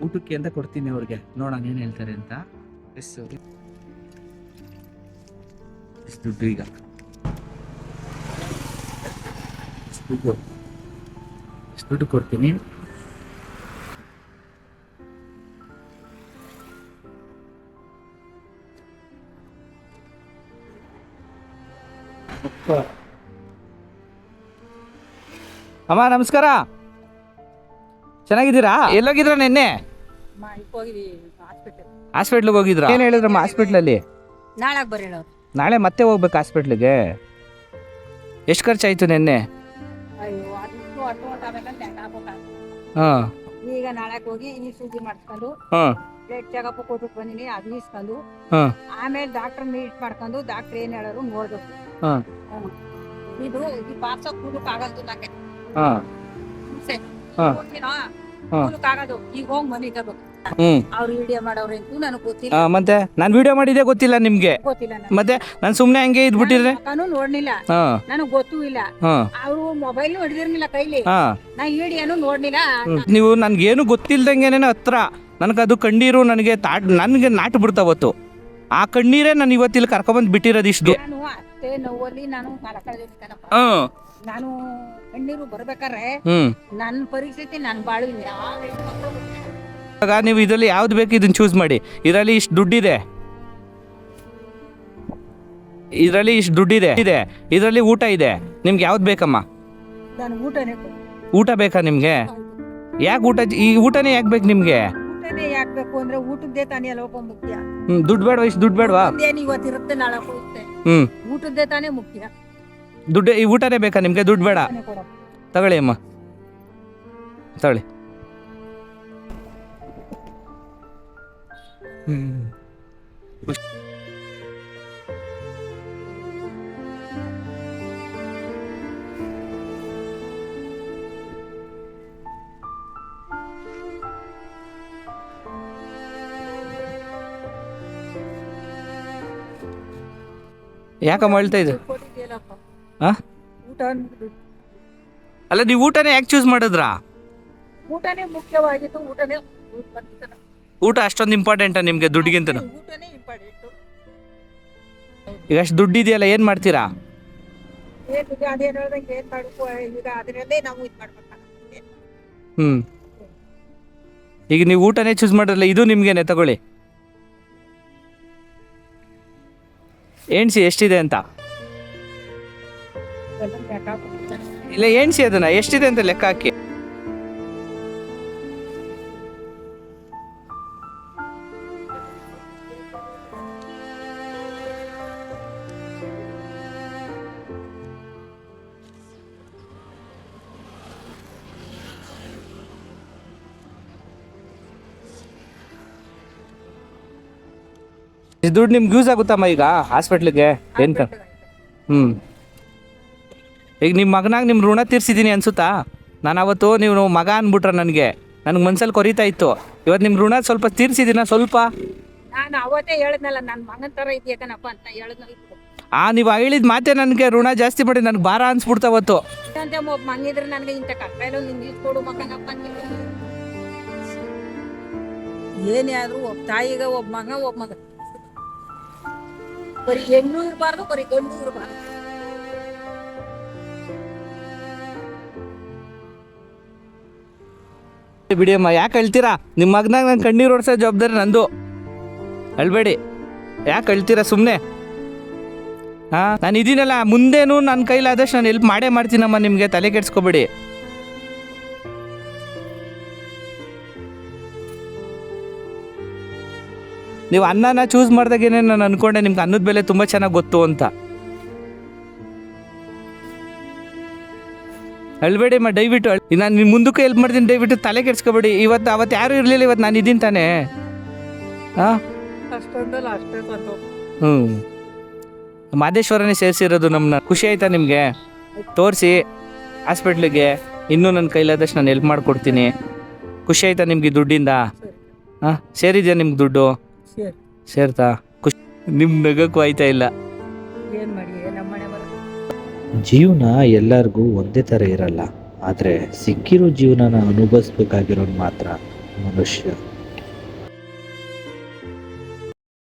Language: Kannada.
ಊಟಕ್ಕೆ ಅಂತ ಕೊಡ್ತೀನಿ ಅವ್ರಿಗೆ, ನೋಡೋಣ ಏನು ಹೇಳ್ತಾರೆ ಅಂತ. ಎಷ್ಟು ದುಡ್ಡು ಈಗ ಎಷ್ಟು ದುಡ್ಡು ಕೊಡ್ತೀನಿ. ಅಮ್ಮ ನಮಸ್ಕಾರ, ಚೆನ್ನಾಗಿದ್ದೀರಾ? ಎಲ್ಲೋಗಿದ್ರ ನಿನ್ನೆ? ಹಾಸ್ಪಿಟ್ಲಿಗೆ ಹೋಗಿದ್ರ? ಏನು ಹೇಳಿದ್ರಮ್ಮ ಹಾಸ್ಪಿಟ್ಲಲ್ಲಿ? ನಾಳೆ ಮತ್ತೆ ಹೋಗ್ಬೇಕು ಹಾಸ್ಪಿಟ್ಲಿಗೆ. ಎಷ್ಟು ಖರ್ಚಾಯ್ತು ನಿನ್ನೆ? ಹಾಂ, ಈಗ ನಾಳೆ ಹೋಗಿ ಈ ಸೂಜಿ ಮಾಡಿಸ್ಕೊಂಡು ಬ್ಲಡ್ ಚೆಕಪ್ ಕೊಟ್ಟು ಬಂದಿನಿ, ಅದು ಇಸ್ಕೊಂಡು ಆಮೇಲೆ ಡಾಕ್ಟರ್ ಮೀಟ್ ಮಾಡ್ಕೊಂಡು ಡಾಕ್ಟರ್ ಏನ್ ಹೇಳೋರು ನೋಡ್ಬೇಕು. ಇದು ಈ ಪಾರ್ಸ ಕೂದಕ್ ಆಗಲ್ದು ನಂಗೆ, ಕೂದಕ್ ಆಗೋದು. ಈಗ ಹೋಗಿ ಮನೆಗೆ ತಗೋಬೇಕು. ಅವ್ರು ವಿಡಿಯೋ ಮಾಡೋರು ಅಂತೂ ನನಗೆ ಗೊತ್ತಿಲ್ಲ. ಮತ್ತೆ ನಾನು ವಿಡಿಯೋ ಮಾಡಿದ್ದೆ ಗೊತ್ತಿಲ್ಲ ನಿಮ್ಗೆ? ಗೊತ್ತಿಲ್ಲ. ಮತ್ತೆ ನಾನು ಸುಮ್ನೆ ಹಂಗೆ ಇದ್ಬಿಟ್ಟಿದ್ರೆ ನಾನು ನೋಡ್ಲಿಲ್ಲ, ನನಗ್ ಗೊತ್ತೂ ಇಲ್ಲ. ಅವ್ರು ಮೊಬೈಲ್ ಹಿಡಿದಿರ್ಲಿಲ್ಲ ಕೈಲಿ, ನಾ ವಿಡಿಯೋನು ನೋಡ್ಲಿಲ್ಲ. ನೀವು ನನ್ಗೇನು ಗೊತ್ತಿಲ್ದಂಗೆನೆ ಹತ್ರ ನನಗೆ ಅದು ಕಣ್ಣೀರು ನನಗೆ ನಾಟು ಬಿಡ್ತಾವತ್ತು. ಆ ಕಣ್ಣೀರೇ ನಾನು ಇವತ್ತಿಲ್ಲಿ ಕರ್ಕೊಂಡ್ಬಂದು ಬಿಟ್ಟಿರೋದು ಇಷ್ಟು. ನಾನು ಅಷ್ಟೇ ನೋವಲ್ಲಿ ನಾನು ನಾನು ಕಣ್ಣೀರು ಬರ್ಬೇಕಾರೆ ನನ್ನ ಪರಿಸ್ಥಿತಿ ನಾನು ಬಾಳು. ಇವಾಗ ನೀವು ಇದರಲ್ಲಿ ಯಾವ್ದು ಬೇಕು ಇದನ್ನ ಚೂಸ್ ಮಾಡಿ. ಇದರಲ್ಲಿ ಇಷ್ಟು ದುಡ್ಡಿದೆ, ಇದರಲ್ಲಿ ಇಷ್ಟು ದುಡ್ಡಿದೆ, ಇದರಲ್ಲಿ ಊಟ ಇದೆ. ನಿಮ್ಗೆ ಯಾವ್ದು ಬೇಕಮ್ಮ? ಊಟ ಬೇಕಾ ನಿಮ್ಗೆ? ಯಾಕೆ ಊಟ? ಈ ಊಟನೇ ಯಾಕೆ ಬೇಕು ನಿಮ್ಗೆ? ಊಟನೇ ಯಾಕೆ ಬೇಕು ಅಂದ್ರೆ ಊಟದ್ದೇ ತಾನೇ ಅಲ್ವಪ್ಪ ಮುಖ್ಯ. ದುಡ್ಡು ಬೇಡವಾ? ಇಷ್ಟು ದುಡ್ಡು ಬೇಡವಾ? ಇವತ್ತಿರುತ್ತೆ ನಾಳೆ ಹೋಗುತ್ತೆ. ಊಟದ್ದೇ ತಾನೇ ಮುಖ್ಯ. ದುಡ್ಡು ಈ ಊಟನೇ ಬೇಕಾ ನಿಮ್ಗೆ? ದುಡ್ಡು ಬೇಡ. ತಗೊಳ್ಳಿ ಅಮ್ಮ, ತಗೊಳ್ಳಿ. ಯಾಕಮ್ಮ ಹೇಳ್ತಾ ಇದ್ದೆ? ಅಲ್ಲ, ನೀವು ಊಟನೇ ಯಾಕೆ ಚೂಸ್ ಮಾಡಿದ್ರಾ? ಊಟನೇ ಮುಖ್ಯವಾಗಿತ್ತು. ಊಟ ಅಷ್ಟೊಂದು ಇಂಪಾರ್ಟೆಂಟಾ ನಿಮ್ಗೆ ದುಡ್ಡಿಗಿಂತ? ಊಟನೇ ಇಂಪಾರ್ಟೆಂಟ್. ಈಗ ಅಷ್ಟು ದುಡ್ಡು ಇದೆಯಲ್ಲ, ಏನ್ ಮಾಡ್ತೀರಾ? ಈಗ ನೀವು ಊಟನೇ ಚೂಸ್ ಮಾಡಿರಲ್ಲ, ಇದು ನಿಮ್ಗೇನೆ. ತಗೊಳ್ಳಿ. ಎಣ್ಸಿ ಎಷ್ಟಿದೆ ಅಂತ. ಇಲ್ಲ, ಎಣ್ಸಿ ಅದನ್ನ ಎಷ್ಟಿದೆ ಅಂತ ಲೆಕ್ಕ ಹಾಕಿ. ದುಡ್ಡು ನಿಮ್ಗೆ ಯೂಸ್ ಆಗುತ್ತಮ್ಮ ಈಗ ಹಾಸ್ಪಿಟ್ಲಿಗೆ? ಏನ್ ಈಗ ನಿಮ್ಮ ಮಗನಾಗ ನಿಮ್ಮ ಋಣ ತೀರ್ಸಿದ್ದೀನಿ ಅನ್ಸುತ್ತಾ? ನಾನು ಅವತ್ತು ನೀವು ಮಗ ಅಂದ್ಬಿಟ್ರೆ ನನಗೆ ಮನ್ಸಲ್ಲಿ ಕೊರಿತಾ ಇತ್ತು. ಇವತ್ತು ನಿಮ್ಮ ಋಣ ಸ್ವಲ್ಪ ತೀರ್ಸಿದ್ದೀನ ಸ್ವಲ್ಪ. ನಾನು ಅವತ್ತೇ ಹೇಳಿದ್ನಲ್ಲ, ನನ್ನ ಮಗನ ತರ ಇದೆಯೇನಪ್ಪ ಅಂತ ಹೇಳಿದ್ನಲ್ಲ. ನೀವು ಹೇಳಿದ ಮಾತೆ ನನಗೆ ಋಣ ಜಾಸ್ತಿ ಮಾಡಿ ನನಗೆ ಭಾರ ಅನ್ಸ್ಬಿಡ್ತಾವತ್ತು. ಒಬ್ಬ ಮಂಗಿದ್ರೆ ನನಗೆ ಇಂಥ ಕಷ್ಟ ಇಲ್ಲ, ನಿಂಗೆ ಕೊಡು ಮಗನಪ್ಪ ಅಂತ. ಏನೇ ಆದ್ರೂ ಒಬ್ಬ ತಾಯಿಗೆ ಒಬ್ಬ ಮಗ ಬರೀ ಹೆಣ್ಣು ಇರಬಾರ್ದು, ಬರೀ ಗಂಡು ಇರಬಾರ್ದು. ಬಿಡಿಯಮ್ಮ, ಯಾಕೆ ಅಳ್ತೀರಾ? ನಿಮ್ಮ ಮಗನಾಗ ನಾನು ಕಣ್ಣೀರು ಓಡಿಸೋ ಜವಾಬ್ದಾರಿ ನಂದು. ಅಳ್ಬೇಡಿ, ಯಾಕೆ ಅಳ್ತೀರಾ ಸುಮ್ಮನೆ? ನಾನು ಇದೀನಲ್ಲ, ಮುಂದೇನು ನನ್ನ ಕೈಲಾದಷ್ಟು ನಾನು ಹೆಲ್ಪ್ ಮಾಡೇ ಮಾಡ್ತೀನಮ್ಮ. ನಿಮಗೆ ತಲೆ ಕೆಡ್ಸ್ಕೊಬೇಡಿ. ನೀವು ಅನ್ನನ ಚೂಸ್ ಮಾಡಿದಾಗೇನೆ ನಾನು ಅನ್ಕೊಂಡೆ ನಿಮ್ಗೆ ಅನ್ನದ ಬೆಲೆ ತುಂಬ ಚೆನ್ನಾಗಿ ಗೊತ್ತು ಅಂತ. ಅಳ್ಬೇಡಿ ಅಮ್ಮ, ದಯವಿಟ್ಟು ನಾನು ನಿಮ್ಮ ಮುಂದಕ್ಕೂ ಹೆಲ್ಪ್ ಮಾಡ್ತೀನಿ, ದಯವಿಟ್ಟು ತಲೆ ಕೆಡ್ಸ್ಕೊಬೇಡಿ. ಅವತ್ತು ಯಾರು ಇರಲಿಲ್ಲ, ಇವತ್ತು ನಾನು ಇದ್ದೀನಿ ತಾನೇ. ಮಾದೇಶ್ವರನೇ ಸೇರಿಸಿರೋದು ನಮ್ಮನ್ನ. ಖುಷಿ ಆಯ್ತಾ ನಿಮಗೆ? ತೋರಿಸಿ ಹಾಸ್ಪಿಟ್ಲಿಗೆ, ಇನ್ನೂ ನನ್ನ ಕೈಲಾದಷ್ಟು ನಾನು ಹೆಲ್ಪ್ ಮಾಡಿಕೊಡ್ತೀನಿ. ಖುಷಿ ಆಯ್ತಾ ನಿಮ್ಗೆ ದುಡ್ಡಿಂದ? ಸೇರಿದ್ಯಾ ನಿಮ್ಗೆ ದುಡ್ಡು? ಸೇರ್ತಾ? ಖುಷಿ. ನಿಮ್ಮ ನಗಕ್ಕೂ ಆಯ್ತಾ ಇಲ್ಲ? ಜೀವನ ಎಲ್ಲರಿಗೂ ಒಂದೇ ಥರ ಇರಲ್ಲ, ಆದರೆ ಸಿಕ್ಕಿರೋ ಜೀವನನ ಅನುಭವಿಸ್ಬೇಕಾಗಿರೋನು ಮಾತ್ರ ಮನುಷ್ಯ.